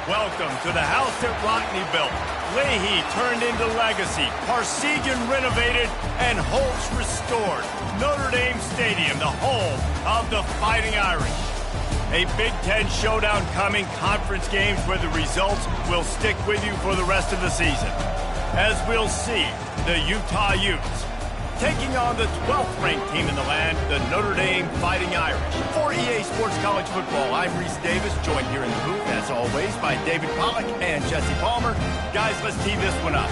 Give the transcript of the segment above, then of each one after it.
Welcome to the house that Rockney built. Leahy turned into legacy, Parsegan renovated, and Holtz restored. Notre Dame Stadium, the home of the Fighting Irish. A Big Ten showdown coming, conference games where the results will stick with you for the rest of the season. As we'll see, the Utah Utes taking on the 12th ranked team in the land, the Notre Dame Fighting Irish. For EA Sports College Football, I'm Reese Davis, joined here in the booth, as always, by David Pollack and Jesse Palmer. Guys, let's tee this one up.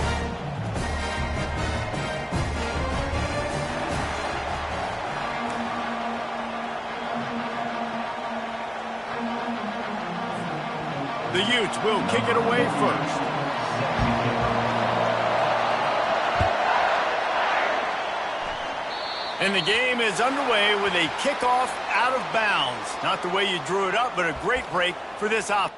The Utes will kick it away first. And the game is underway with a kickoff out of bounds. Not the way you drew it up, but a great break for this offense.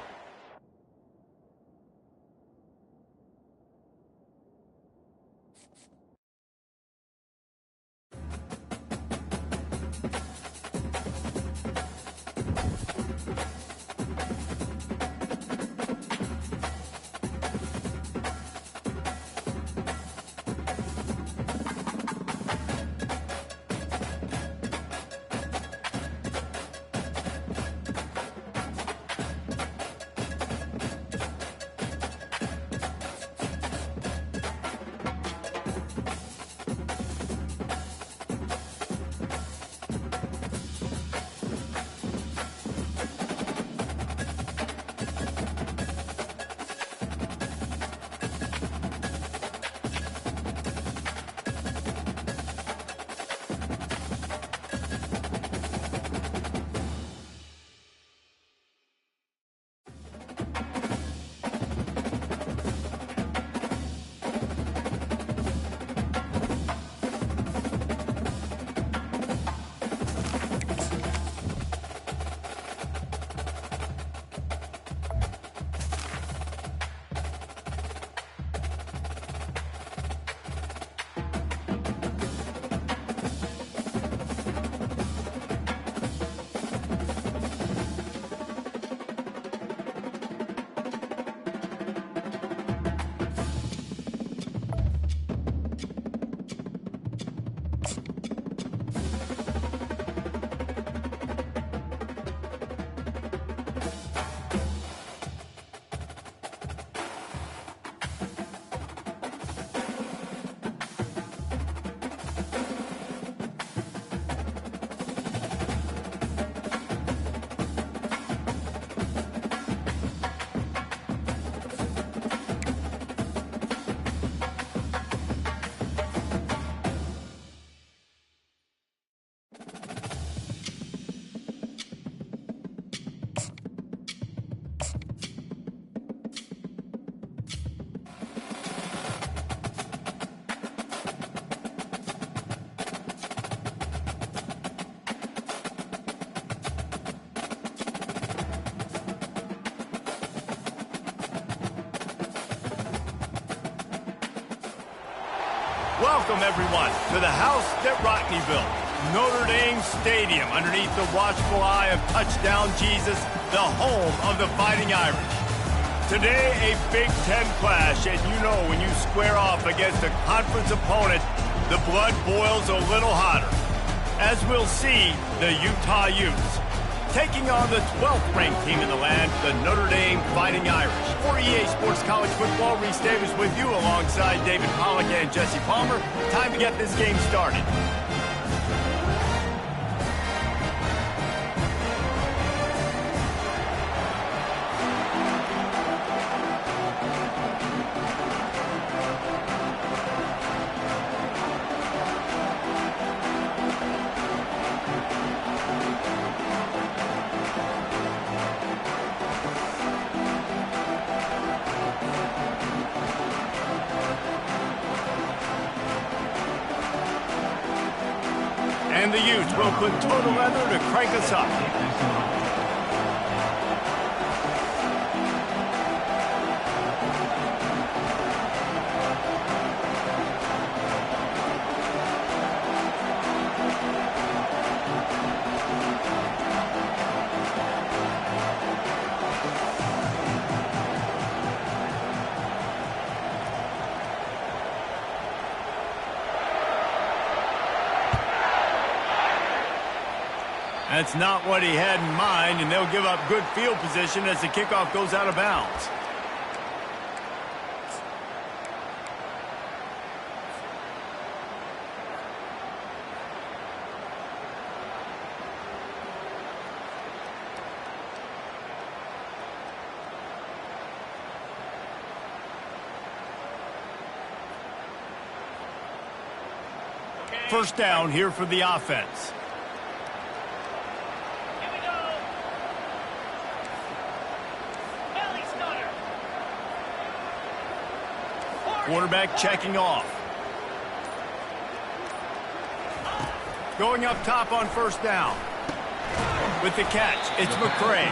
Welcome, everyone, to the house that Rockney built. Notre Dame Stadium, underneath the watchful eye of Touchdown Jesus, the home of the Fighting Irish. Today, a Big Ten clash, and you know when you square off against a conference opponent, the blood boils a little hotter. As we'll see, the Utah Utes taking on the 12th ranked team in the land, the Notre Dame Fighting Irish. For EA Sports College Football, Reese Davis with you alongside David Pollack and Jesse Palmer. Time to get this game started. And the Utes will put total leather to crank us up. That's not what he had in mind, and they'll give up good field position as the kickoff goes out of bounds. First down here for the offense. Here we go. Belly stutter. Quarterback checking off. Going up top on first down. With the catch, it's McCray.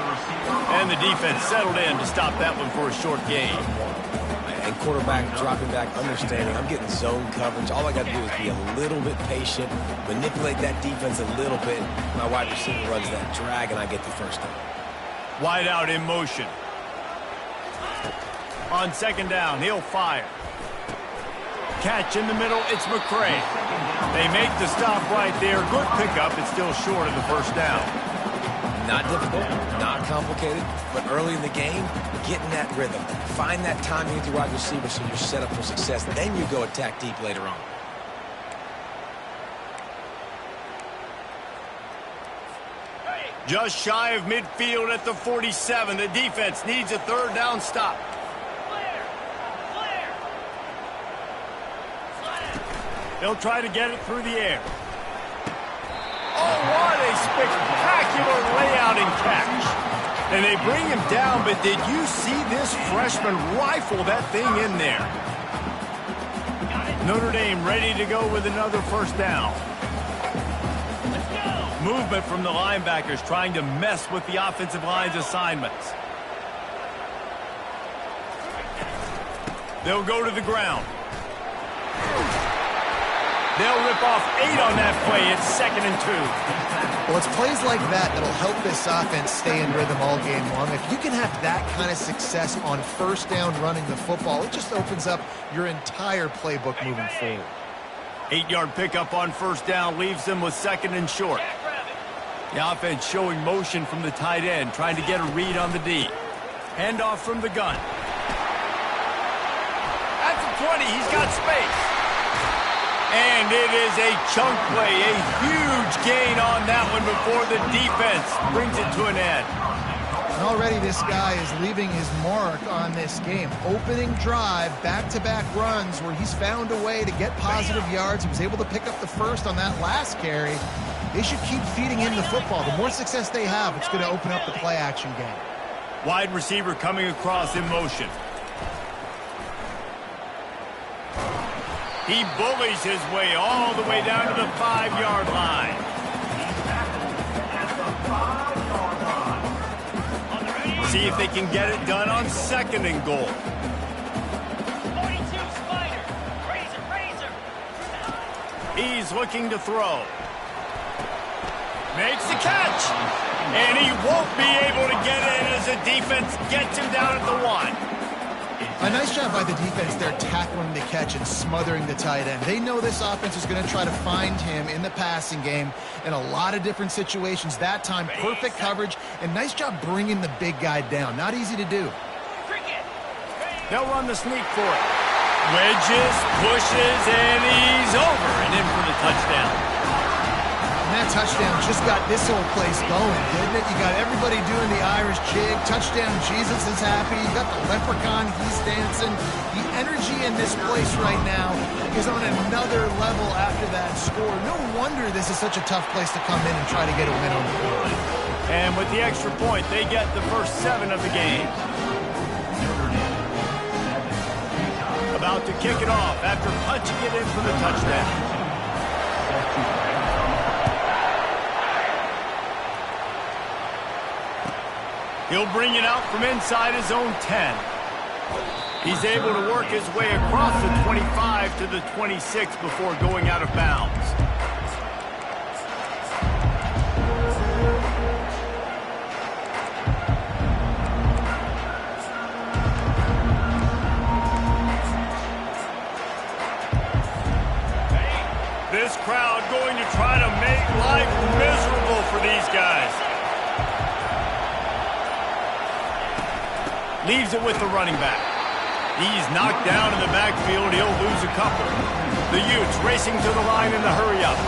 And the defense settled in to stop that one for a short gain. And quarterback dropping back, understanding I'm getting zone coverage. All I got to do is be a little bit patient, manipulate that defense a little bit. My wide receiver runs that drag, and I get the first down. Wide out in motion. On second down, he'll fire. Catch in the middle, it's McCray. They make the stop right there. Good pickup. It's still short of the first down. Not difficult, not complicated, but early in the game, get in that rhythm. Find that timing with your wide receiver so you're set up for success. Then you go attack deep later on. Just shy of midfield at the 47. The defense needs a third down stop. They'll try to get it through the air. Oh, what a spectacular layout and catch. And they bring him down, but did you see this freshman rifle that thing in there? Notre Dame ready to go with another first down. Movement from the linebackers trying to mess with the offensive line's assignments. They'll go to the ground. They'll rip off 8 on that play. It's 2nd and 2. Well, it's plays like that that'll help this offense stay in rhythm all game long. If you can have that kind of success on first down running the football, it just opens up your entire playbook moving forward. 8-yard pickup on first down leaves them with 2nd and short. The offense showing motion from the tight end, trying to get a read on the D. Handoff from the gun. At the 20, he's got space. And it is a chunk play, a huge gain on that one before the defense brings it to an end. And already this guy is leaving his mark on this game. Opening drive, back-to-back runs where he's found a way to get positive yards. He was able to pick up the first on that last carry. They should keep feeding him the football. The more success they have, it's going to open up the play-action game. Wide receiver coming across in motion. He bullies his way all the way down to the 5-yard line. See if they can get it done on 2nd and goal. 42 Spider. Razor. He's looking to throw. Makes the catch. And he won't be able to get in as the defense gets him down at the 1. A nice job by the defense there tackling the catch and smothering the tight end. They know this offense is going to try to find him in the passing game in a lot of different situations. That time, perfect coverage, and nice job bringing the big guy down. Not easy to do. They'll run the sneak for it. Wedges, pushes, and he's over and in for the touchdown. And that touchdown just got this whole place going, didn't it? You got everybody doing the Irish jig. Touchdown, Jesus is happy. You got the leprechaun, he's dancing. The energy in this place right now is on another level after that score. No wonder this is such a tough place to come in and try to get a win on the board. And with the extra point, they get the first 7 of the game. About to kick it off after punching it in for the touchdown. He'll bring it out from inside his own 10. He's able to work his way across the 25 to the 26 before going out of bounds. This crowd going to try to make life miserable for these guys. Leaves it with the running back. He's knocked down in the backfield. He'll lose a couple. The Utes racing to the line in the hurry-up.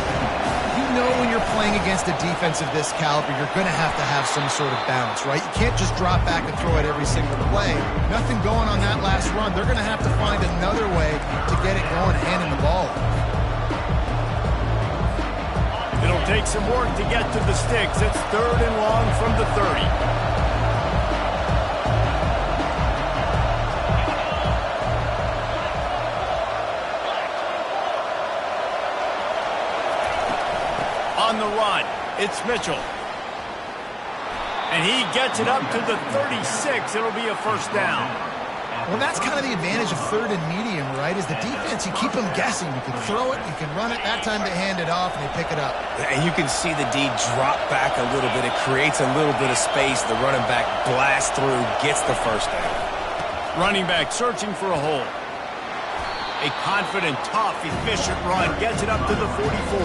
You know when you're playing against a defense of this caliber, you're going to have some sort of balance, right? You can't just drop back and throw it every single play. Nothing going on that last run. They're going to have to find another way to get it going, handing the ball. It'll take some work to get to the sticks. It's 3rd and long from the 30. On the run, it's Mitchell. And he gets it up to the 36. It'll be a first down. Well, that's kind of the advantage of 3rd and medium, right? Is the defense, you keep them guessing. You can throw it, you can run it. That time they hand it off and they pick it up. And you can see the D drop back a little bit. It creates a little bit of space. The running back blasts through, gets the first down. Running back searching for a hole. A confident, tough, efficient run gets it up to the 44.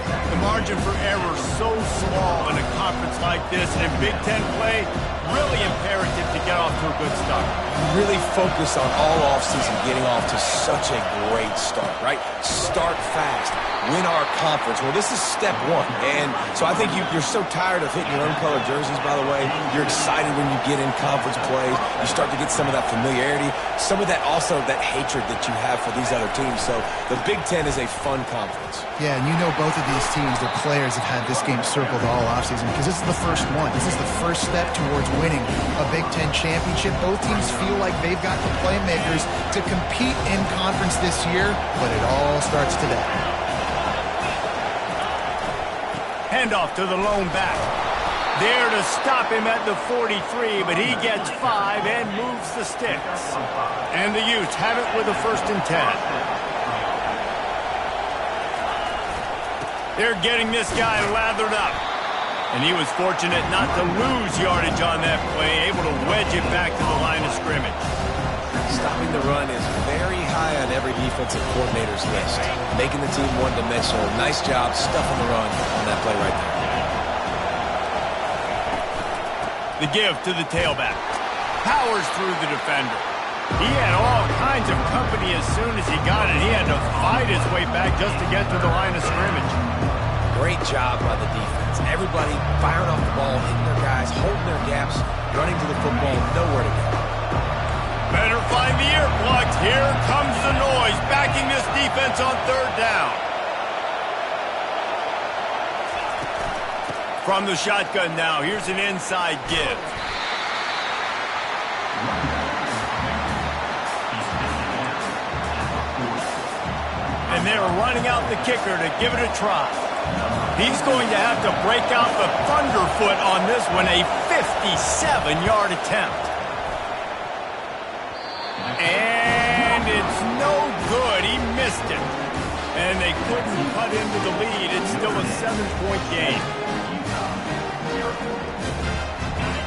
The margin for error so small in a conference like this, and in Big Ten play, really imperative to get off to a good start. Really focus on all offseason getting off to such a great start, right? Start fast. Win our conference. Well, this is step one. And so I think you're so tired of hitting your own color jerseys, by the way. You're excited when you get in conference plays. You start to get some of that familiarity, some of that also that hatred that you have for these other teams. So the Big Ten is a fun conference. Yeah, and you know both of these teams, their players have had this game circled all offseason because this is the first one. This is the first step towards winning a Big Ten championship. Both teams feel like they've got the playmakers to compete in conference this year, but it all starts today. Handoff to the lone back. There to stop him at the 43, but he gets 5 and moves the sticks. And the Utes have it with a 1st and 10. They're getting this guy lathered up. And he was fortunate not to lose yardage on that play, able to wedge it back to the line of scrimmage. Stopping the run is very high on every defensive coordinator's list. Making the team one-dimensional. Nice job stuffing the run on that play right there. The give to the tailback. Powers through the defender. He had all kinds of company as soon as he got it. He had to fight his way back just to get to the line of scrimmage. Great job by the defense. Everybody firing off the ball, hitting their guys, holding their gaps, running to the football, nowhere to go. Better find the earplugs. Here comes the noise, backing this defense on 3rd down. From the shotgun now, here's an inside give. And they're running out the kicker to give it a try. He's going to have to break out the thunderfoot on this one, a 57-yard attempt. And it's no good. He missed it. And they couldn't cut into the lead. It's still a 7-point game.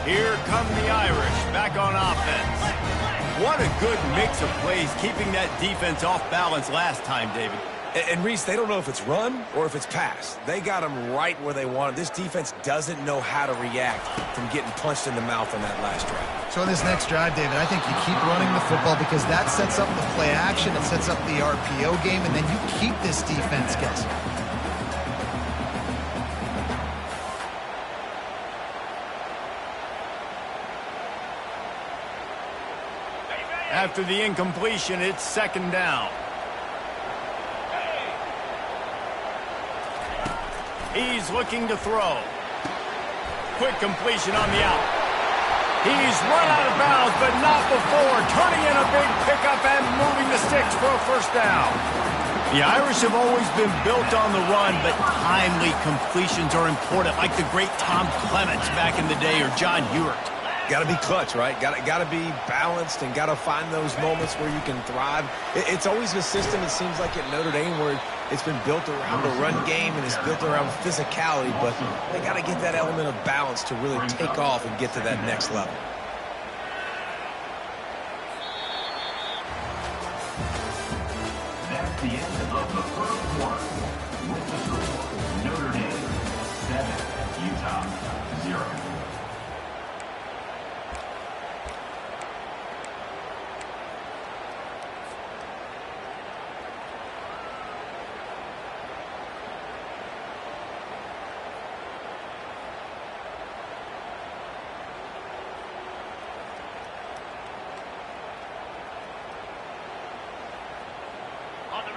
Here come the Irish back on offense. What a good mix of plays, keeping that defense off balance last time, David. And Reese, they don't know if it's run or if it's pass. They got them right where they want it. This defense doesn't know how to react from getting punched in the mouth on that last drive. So in this next drive, David, I think you keep running the football because that sets up the play action, it sets up the RPO game, and then you keep this defense guessing. After the incompletion, it's 2nd down. He's looking to throw. Quick completion on the out. He's run out of bounds, but not before. Turning in a big pickup and moving the sticks for a 1st down. The Irish have always been built on the run, but timely completions are important, like the great Tom Clements back in the day or John Ewart. Got to be clutch, right? Got to be balanced and got to find those moments where you can thrive. It's always a system, it seems like, at Notre Dame where it's been built around the run game and it's built around physicality, but they got to get that element of balance to really take off and get to that next level. That's the end of the 1st quarter. With the score, Notre Dame 7, Utah 0.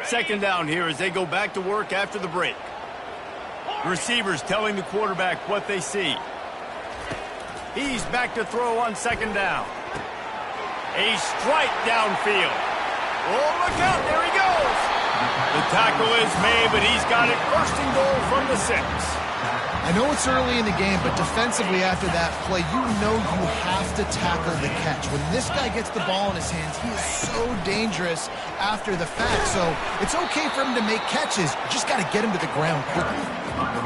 Second down here as they go back to work after the break. Receivers telling the quarterback what they see. He's back to throw on second down. A strike downfield. Oh, look out, there he goes. The tackle is made, but he's got it first and goal from the 6. I know it's early in the game, but defensively after that play, you know you have to tackle the catch. When this guy gets the ball in his hands, he is so dangerous after the fact. So it's okay for him to make catches. You just got to get him to the ground quickly.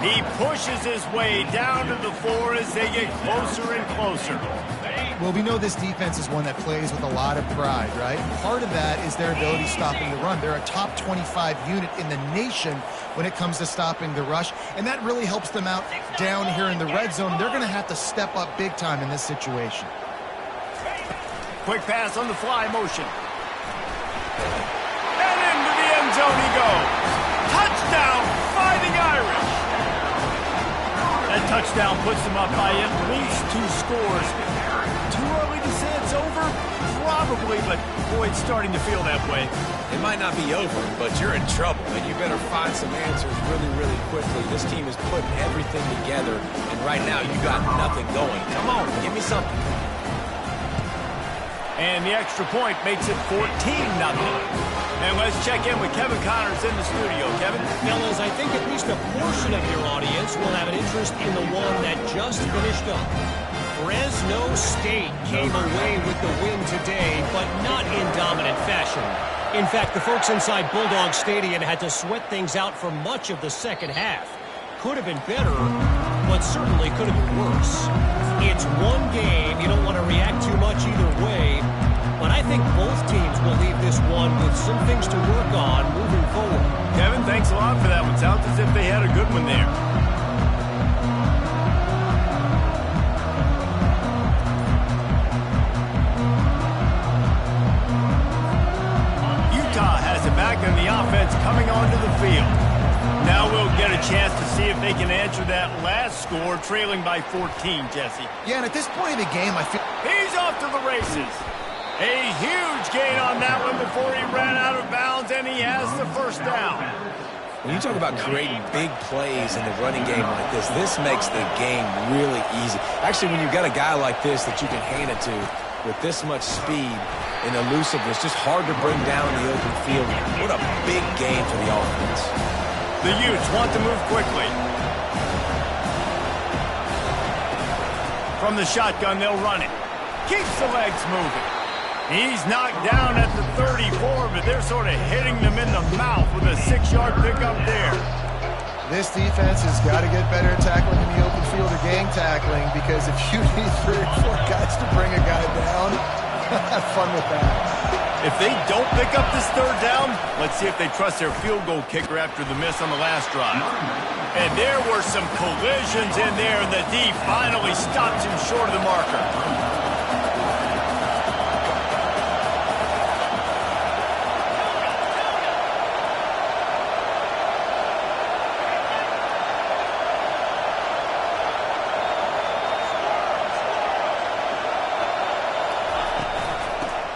He pushes his way down to the floor as they get closer and closer. Well, we know this defense is one that plays with a lot of pride, right? Part of that is their ability stopping the run. They're a top 25 unit in the nation when it comes to stopping the rush, and that really helps them out down here in the red zone. They're going to have to step up big time in this situation. Quick pass on the fly motion. And into the end zone he goes. Touchdown, Fighting Irish. That touchdown puts them up by at least 2 scores. Too early to say it's over? Probably, but boy, it's starting to feel that way. It might not be over, but you're in trouble, and you better find some answers really, really quickly. This team is putting everything together, and right now you got nothing going. Come on, give me something. And the extra point makes it 14-0. And let's check in with Kevin Connors in the studio. Kevin? Fellas, I think at least a portion of your audience will have an interest in the one that just finished up. Fresno State came away with the win today, but not in dominant fashion. In fact, the folks inside Bulldog Stadium had to sweat things out for much of the second half. Could have been better, but certainly could have been worse. It's one game. You don't want to react too much either way, but I think both teams will leave this one with some things to work on moving forward. Kevin, thanks a lot for that one. Sounds as if they had a good one there. Back in the offense coming onto the field. Now we'll get a chance to see if they can answer that last score, trailing by 14, Jesse. Yeah, and at this point of the game, I feel... He's off to the races. A huge gain on that one before he ran out of bounds, and he has the first down. When you talk about creating big plays in the running game like this makes the game really easy. Actually, when you've got a guy like this that you can hand it to with this much speed and elusiveness, just hard to bring down in the open field. What a big game for the offense. The Utes want to move quickly. From the shotgun, they'll run it. Keeps the legs moving. He's knocked down at the 34, but they're sort of hitting them in the mouth with a 6-yard pickup there. This defense has got to get better at tackling in the open field or gang tackling, because if you need 3 or 4 guys to bring a guy down, have fun with that. If they don't pick up this third down, let's see if they trust their field goal kicker after the miss on the last drive. And there were some collisions in there, and the D finally stops him short of the marker.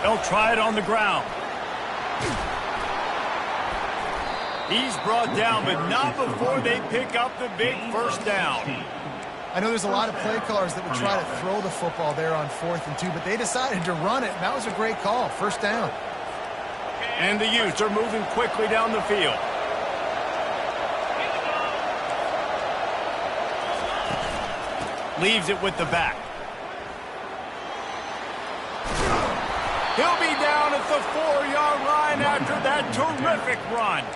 They'll try it on the ground. He's brought down, but not before they pick up the big first down. I know there's a lot of play callers that would try to throw the football there on 4th and 2, but they decided to run it, and that was a great call. First down. And the Utes are moving quickly down the field. Leaves it with the back. He'll be down at the 4-yard line after that terrific run.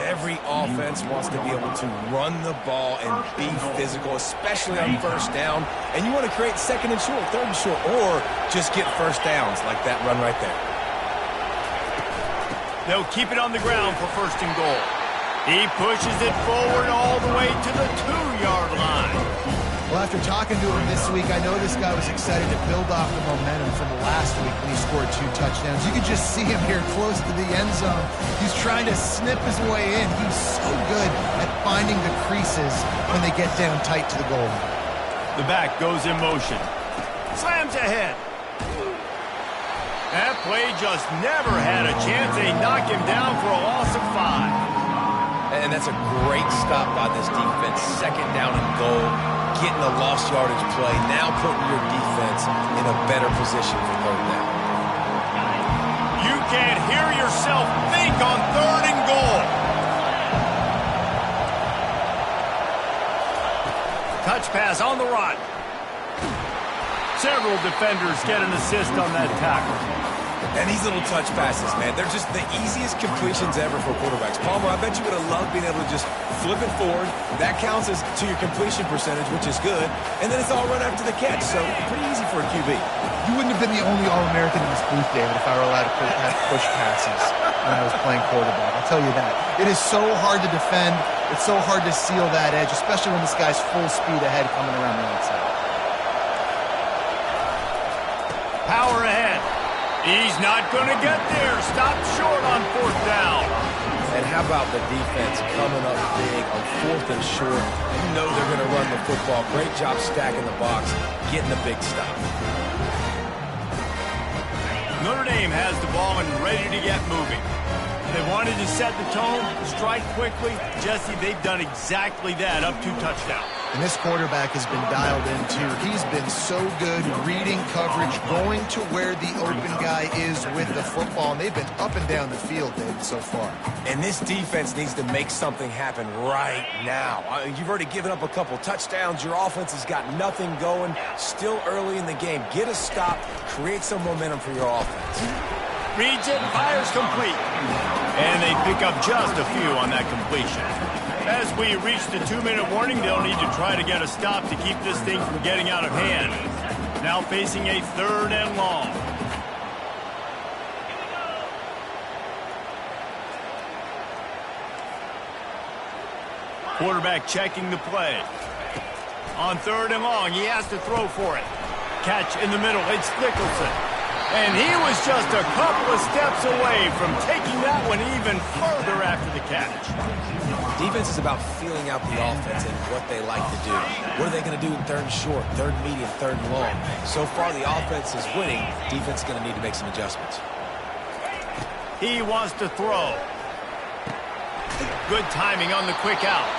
Every offense wants to be able to run the ball and be physical, especially on first down. And you want to create 2nd and short, 3rd and short, or just get first downs like that run right there. They'll keep it on the ground for 1st and goal. He pushes it forward all the way to the 2-yard line. Well, after talking to him this week, I know this guy was excited to build off the momentum from the last week when he scored 2 touchdowns. You could just see him here close to the end zone. He's trying to snip his way in. He's so good at finding the creases when they get down tight to the goal line. The back goes in motion. Slams ahead. That play just never had a chance. They knock him down for a loss of 5. And that's a great stop by this defense. Second down and goal, getting a lost yardage play, now putting your defense in a better position for third down. You can't hear yourself think on 3rd and goal. Touch pass on the run. Several defenders get an assist on that tackle. And these little touch passes, man, they're just the easiest completions ever for quarterbacks. Palmer, I bet you would have loved being able to just flip it forward. That counts as to your completion percentage, which is good. And then it's all run after the catch, so pretty easy for a QB. You wouldn't have been the only All-American in this booth, David, if I were allowed to have push passes when I was playing quarterback. I'll tell you that. It is so hard to defend. It's so hard to seal that edge, especially when this guy's full speed ahead coming around the outside. Power ahead. He's not going to get there. Stop short on 4th down. And how about the defense coming up big on 4th and short? You know they're going to run the football. Great job stacking the box, getting the big stop. Notre Dame has the ball and ready to get moving. They wanted to set the tone, strike quickly. Jesse, they've done exactly that, up 2 touchdowns. And this quarterback has been dialed in, too. He's been so good reading coverage, going to where the open guy is with the football. And they've been up and down the field, David, so far. And this defense needs to make something happen right now. You've already given up a couple touchdowns. Your offense has got nothing going. Still early in the game. Get a stop. Create some momentum for your offense. Reads it, fires complete. And they pick up just a few on that completion. As we reach the 2-minute warning, they'll need to try to get a stop to keep this thing from getting out of hand. Now facing a 3rd and long. Quarterback checking the play. On 3rd and long, he has to throw for it. Catch in the middle, it's Nicholson. And he was just a couple of steps away from taking that one even further after the catch. Defense is about feeling out the offense and what they like to do. What are they going to do in 3rd and short, 3rd and medium, 3rd and long? So far, the offense is winning. Defense is going to need to make some adjustments. He wants to throw. Good timing on the quick out.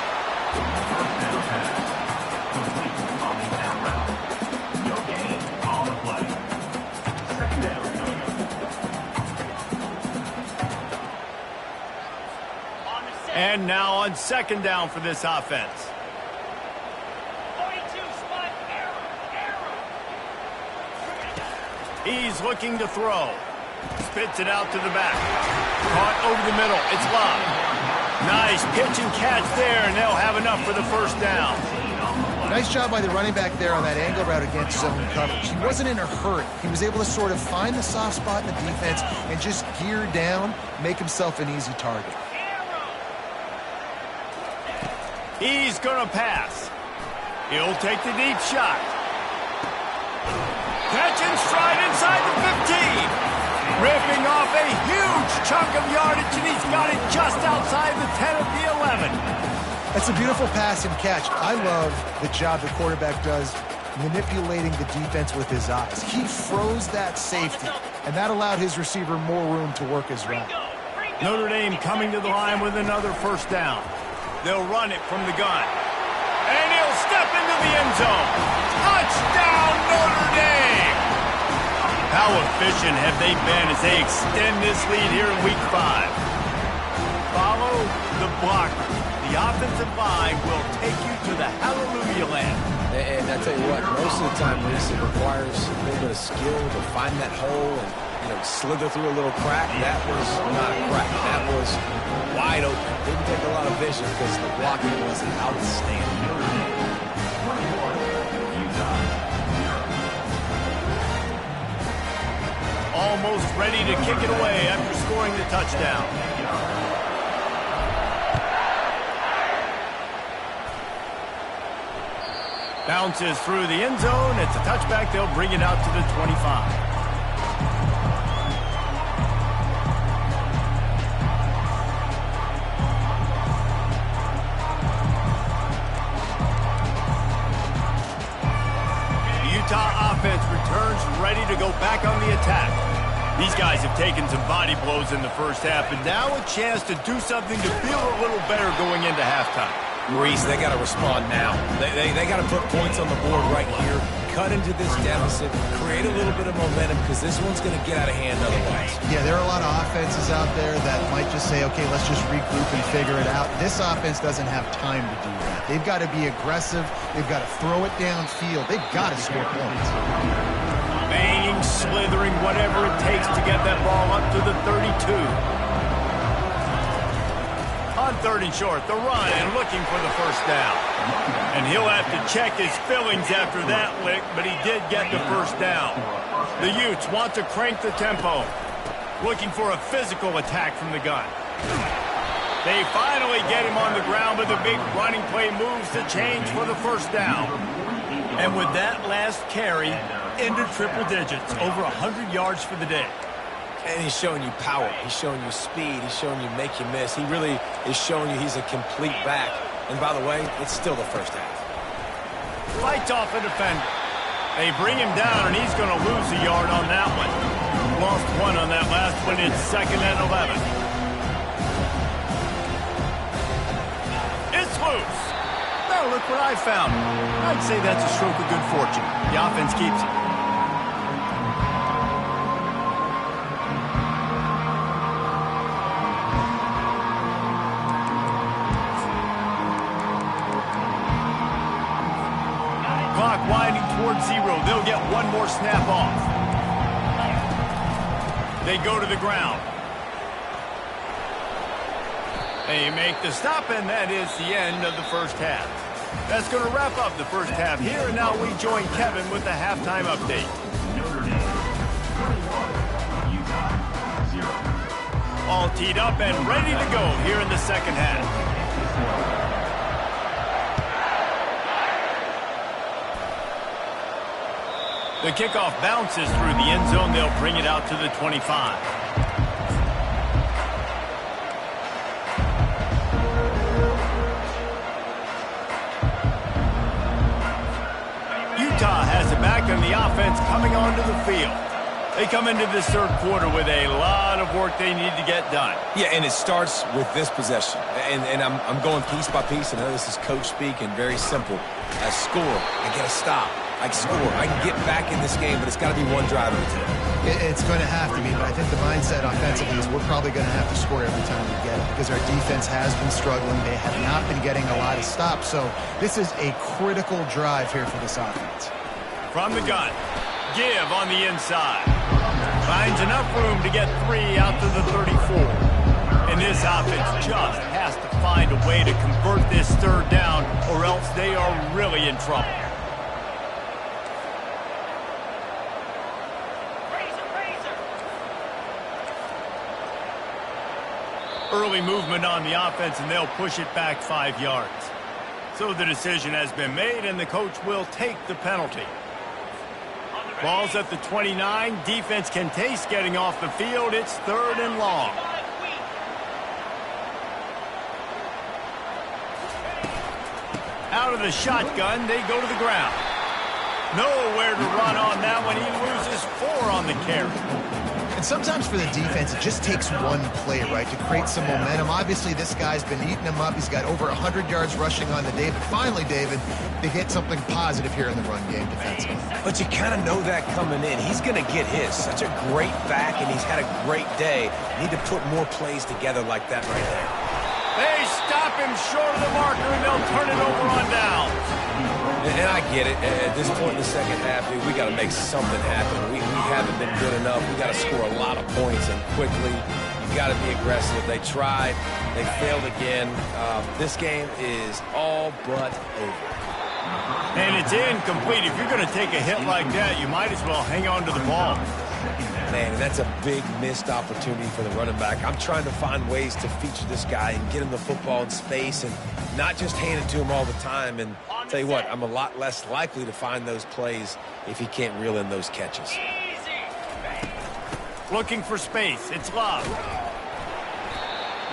And now on 2nd down for this offense. 42 spot error. He's looking to throw. Spits it out to the back. Caught over the middle. It's Love. Nice pitch and catch there, and they'll have enough for the 1st down. Nice job by the running back there on that angle route against zone coverage. He wasn't in a hurry. He was able to sort of find the soft spot in the defense and just gear down, make himself an easy target. He's going to pass. He'll take the deep shot. Catch and stride inside the 15. Ripping off a huge chunk of yardage, and he's got it just outside the 10 of the 11. That's a beautiful pass and catch. I love the job the quarterback does manipulating the defense with his eyes. He froze that safety, and that allowed his receiver more room to work his route. Notre Dame coming to the line with another 1st down. They'll run it from the gun. And he'll step into the end zone. Touchdown, Notre Dame! How efficient have they been as they extend this lead here in Week 5? Follow the blocker. The offensive line will take you to the hallelujah land. And I tell you what, most of the time, Reese, it requires a little bit of skill to find that hole and slither through a little crack. That was not a crack. That was wide open. Didn't take a lot of vision because the blocking was outstanding. Almost ready to kick it away after scoring the touchdown. Bounces through the end zone. It's a touchback. They'll bring it out to the 25. Utah offense returns ready to go back on the attack. These guys have taken some body blows in the first half, and now a chance to do something to feel a little better going into halftime. Reese, they got to respond now. They got to put points on the board right here, cut into this deficit, create a little bit of momentum, because this one's going to get out of hand otherwise. Yeah, there are a lot of offenses out there that might just say, okay, let's just regroup and figure it out. This offense doesn't have time to do that. They've got to be aggressive. They've got to throw it downfield. They've got to score points. Banging, slithering, whatever it takes to get that ball up to the 32. On 3rd and short, the run and looking for the first down. And he'll have to check his fillings after that lick, but he did get the first down. The Utes want to crank the tempo, looking for a physical attack from the gun. They finally get him on the ground, but the big running play moves the change for the first down. And with that last carry, into triple digits, over 100 yards for the day. And he's showing you power. He's showing you speed. He's showing you make you miss. He really is showing you he's a complete back. And by the way, it's still the first half. Fights off a defender. They bring him down, and he's going to lose a yard on that one. Lost one on that last one. It's 2nd and 11. It's loose. Now look what I found. I'd say that's a stroke of good fortune. The offense keeps it. Clock winding towards 0. They'll get one more snap off. They go to the ground. They make the stop, and that is the end of the first half. That's going to wrap up the first half here, and now we join Kevin with the halftime update. Notre Dame 31, Utah 0. All teed up and ready to go here in the second half. The kickoff bounces through the end zone. They'll bring it out to the 25. Utah has it back, and the offense coming onto the field. They come into this third quarter with a lot of work they need to get done. Yeah, and it starts with this possession. And I'm going piece by piece. I know this is coach speak and very simple. I score. I get a stop. I score. I can get back in this game, but it's got to be one drive at a time. It's going to have to be, but I think the mindset offensively is we're probably going to have to score every time we get it because our defense has been struggling. They have not been getting a lot of stops, so this is a critical drive here for this offense. From the gun, give on the inside. Finds enough room to get 3 out to the 34. And this offense just has to find a way to convert this third down, or else they are really in trouble. Early movement on the offense, and they'll push it back 5 yards. So the decision has been made, and the coach will take the penalty. Ball's at the 29. Defense can taste getting off the field. It's 3rd and long. Out of the shotgun, they go to the ground. Nowhere to run on that one. He loses 4 on the carry. And sometimes for the defense, it just takes one play, right, to create some momentum. Obviously, this guy's been eating him up. He's got over 100 yards rushing on the day. But finally, David, they get something positive here in the run game defensively. But you kind of know that coming in. He's going to get his. Such a great back, and he's had a great day. Need to put more plays together like that right there. They stop him short of the marker, and they'll turn it over on down. And I get it. At this point in the second half, dude, we got to make something happen. We haven't been good enough. We got to score a lot of points and quickly. You got to be aggressive. They tried. They failed again. This game is all but over. And it's incomplete. If you're going to take a hit like that, you might as well hang on to the ball. Man, and that's a big missed opportunity for the running back. I'm trying to find ways to feature this guy and get him the football in space and not just hand it to him all the time. And I'll tell you what, I'm a lot less likely to find those plays if he can't reel in those catches. Looking for space. It's Love.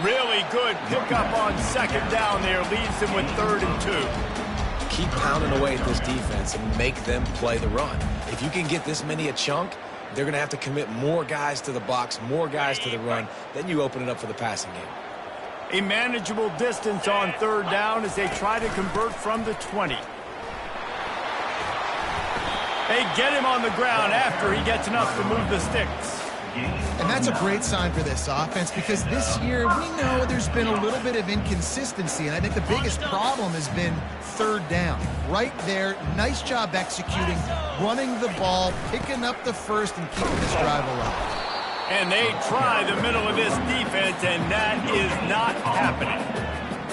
Really good pickup on second down there. Leaves them with 3rd and 2. Keep pounding away at this defense and make them play the run. If you can get this many a chunk, they're going to have to commit more guys to the box, more guys to the run. Then you open it up for the passing game. A manageable distance on third down as they try to convert from the 20. They get him on the ground after he gets enough to move the sticks. And that's a great sign for this offense because this year we know there's been a little bit of inconsistency, and I think the biggest problem has been third down. Right there, nice job executing, running the ball, picking up the first, and keeping this drive alive. And they try the middle of this defense, and that is not happening.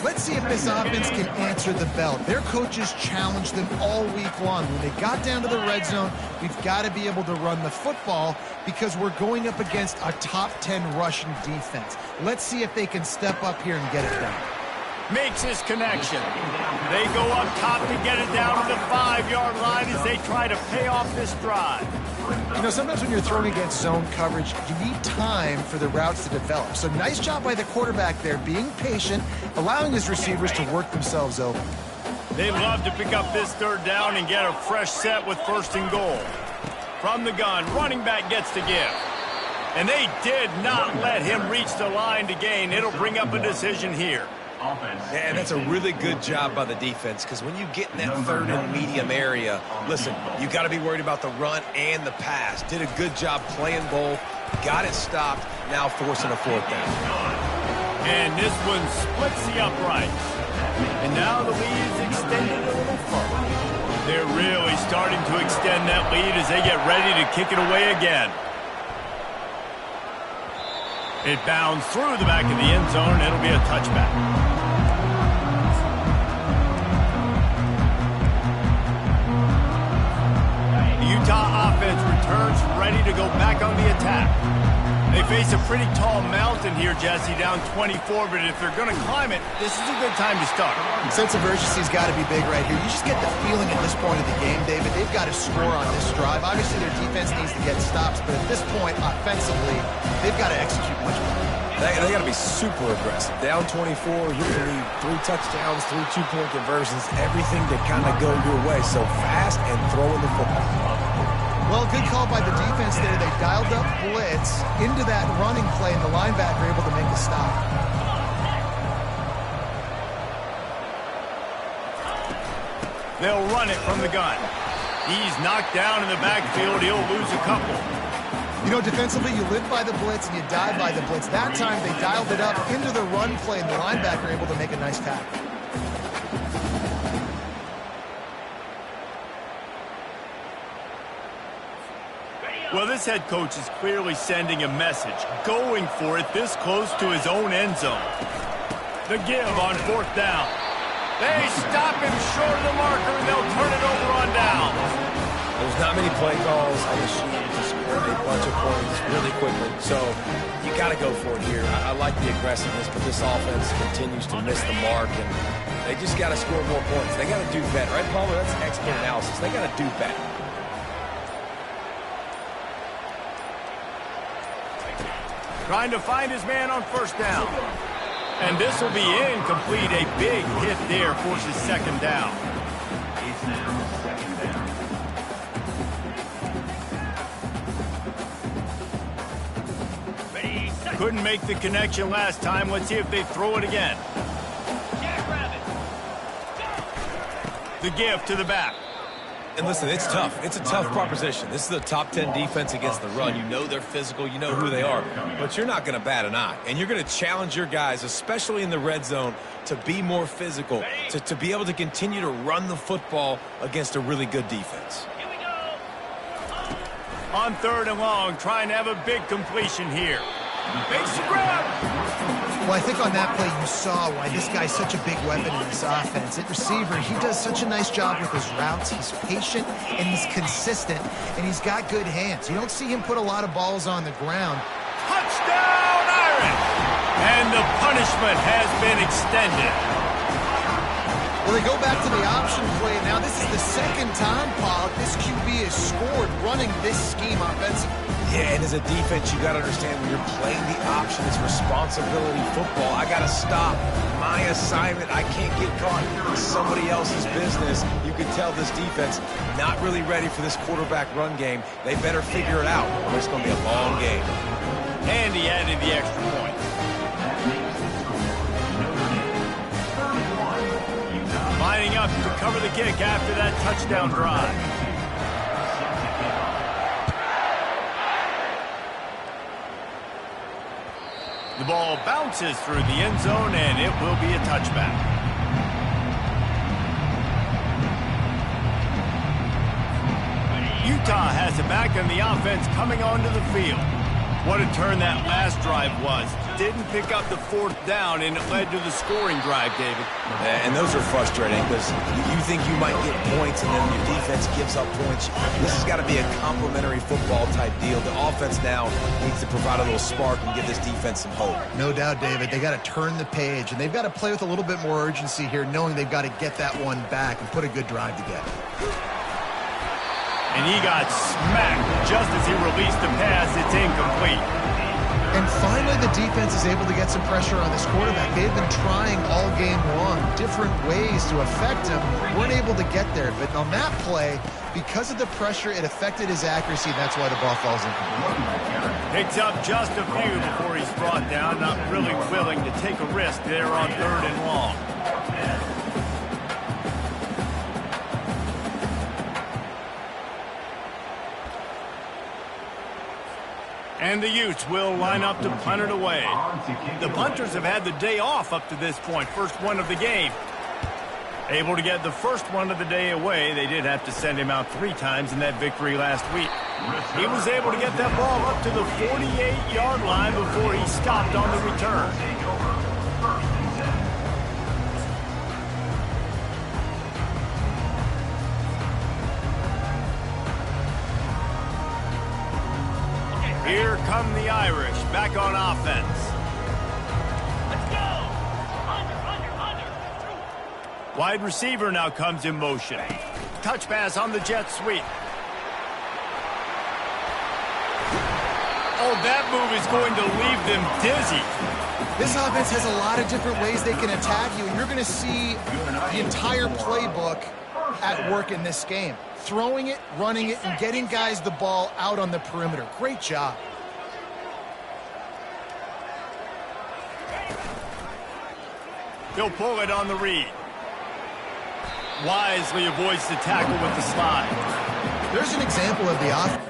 Let's see if this offense can answer the bell. Their coaches challenged them all week long. When they got down to the red zone, we've got to be able to run the football because we're going up against a top 10 rushing defense. Let's see if they can step up here and get it done. Makes his connection. They go up top to get it down to the 5-yard line as they try to pay off this drive. You know, sometimes when you're throwing against zone coverage, you need time for the routes to develop. So nice job by the quarterback there, being patient, allowing his receivers to work themselves open. They love to pick up this third down and get a fresh set with first and goal. From the gun, running back gets to give. And they did not let him reach the line to gain. It'll bring up a decision here. Yeah, that's a really good job by the defense because when you get in that third and medium area, listen, you got to be worried about the run and the pass. Did a good job playing both, got it stopped, now forcing a fourth down. And this one splits the uprights. And now the lead is extended a little further. They're really starting to extend that lead as they get ready to kick it away again. It bounds through the back of the end zone. It'll be a touchback. The Utah offense returns ready to go back on the attack. They face a pretty tall mountain here, Jesse, down 24, but if they're going to climb it, this is a good time to start. Sense of urgency's got to be big right here. You just get the feeling at this point of the game, David, they've got to score on this drive. Obviously, their defense needs to get stops, but at this point, offensively, they've got to execute much better. They got to be super aggressive. Down 24, you're going to need 3 touchdowns, 3 two-point conversions, everything to kind of go your way. So fast and throwing the football. Well, good call by the defense there. They dialed up blitz into that running play, and the linebacker able to make the stop. They'll run it from the gun. He's knocked down in the backfield. He'll lose a couple. You know, defensively, you live by the blitz and you die by the blitz. That time, they dialed it up into the run play, and the linebacker able to make a nice tackle. Well, this head coach is clearly sending a message, going for it this close to his own end zone. The give on fourth down. They stop him short of the marker, and they'll turn it over on down. There's not many play calls on the sheet to score a bunch of points really quickly. So you got to go for it here. I like the aggressiveness, but this offense continues to miss the mark, and they just got to score more points. They got to do better, right, Palmer? That's expert analysis. They got to do better. Trying to find his man on first down. And this will be incomplete. A big hit there forces second down. It's now second down. Couldn't make the connection last time. Let's see if they throw it again. The give to the back. And listen, it's tough. It's a tough proposition. This is a top 10 defense against the run. You know they're physical. You know who they are. But you're not going to bat an eye. And you're going to challenge your guys, especially in the red zone, to be more physical, to be able to continue to run the football against a really good defense. On third and long, trying to have a big completion here. Makes the grab. Well, I think on that play you saw why this guy's such a big weapon in this offense. At receiver, he does such a nice job with his routes. He's patient, and he's consistent, and he's got good hands. You don't see him put a lot of balls on the ground. Touchdown, Irish! And the punishment has been extended. Well, they go back to the option play. Now, this is the second time, Paul, this QB has scored running this scheme offensively. Yeah, and as a defense, you got to understand when you're playing the option, it's responsibility football. I got to stop my assignment. I can't get caught in somebody else's business. You can tell this defense not really ready for this quarterback run game. They better figure it out, or it's going to be a long game. And he added the extra point. Lining up to cover the kick after that touchdown drive. The ball bounces through the end zone, and it will be a touchback. Utah has it back, and the offense coming onto the field. What a turn that last drive was. Didn't pick up the fourth down, and it led to the scoring drive, David. And those are frustrating because you think you might get points, and then your defense gives up points. This has got to be a complementary football type deal. The offense now needs to provide a little spark and give this defense some hope. No doubt, David. They got to turn the page, and they've got to play with a little bit more urgency here, knowing they've got to get that one back and put a good drive together. And he got smacked just as he released the pass. It's incomplete. And finally, the defense is able to get some pressure on this quarterback. They've been trying all game long, different ways to affect him. Weren't able to get there. But on that play, because of the pressure, it affected his accuracy. That's why the ball falls incomplete. Picks up just a few before he's brought down. Not really willing to take a risk there on 3rd and long. And the Utes will line up to punt it away. The punters have had the day off up to this point. First one of the game. Able to get the first one of the day away. They did have to send him out 3 times in that victory last week. He was able to get that ball up to the 48-yard line before he stopped on the return. Here come the Irish, back on offense. Let's go! Under. Wide receiver now comes in motion. Touch pass on the jet sweep. Oh, that move is going to leave them dizzy. This offense has a lot of different ways they can attack you, and you're going to see the entire playbook at work in this game. Throwing it, running it, and getting guys the ball out on the perimeter. Great job. He'll pull it on the read. Wisely avoids the tackle with the slide. There's an example of the offense.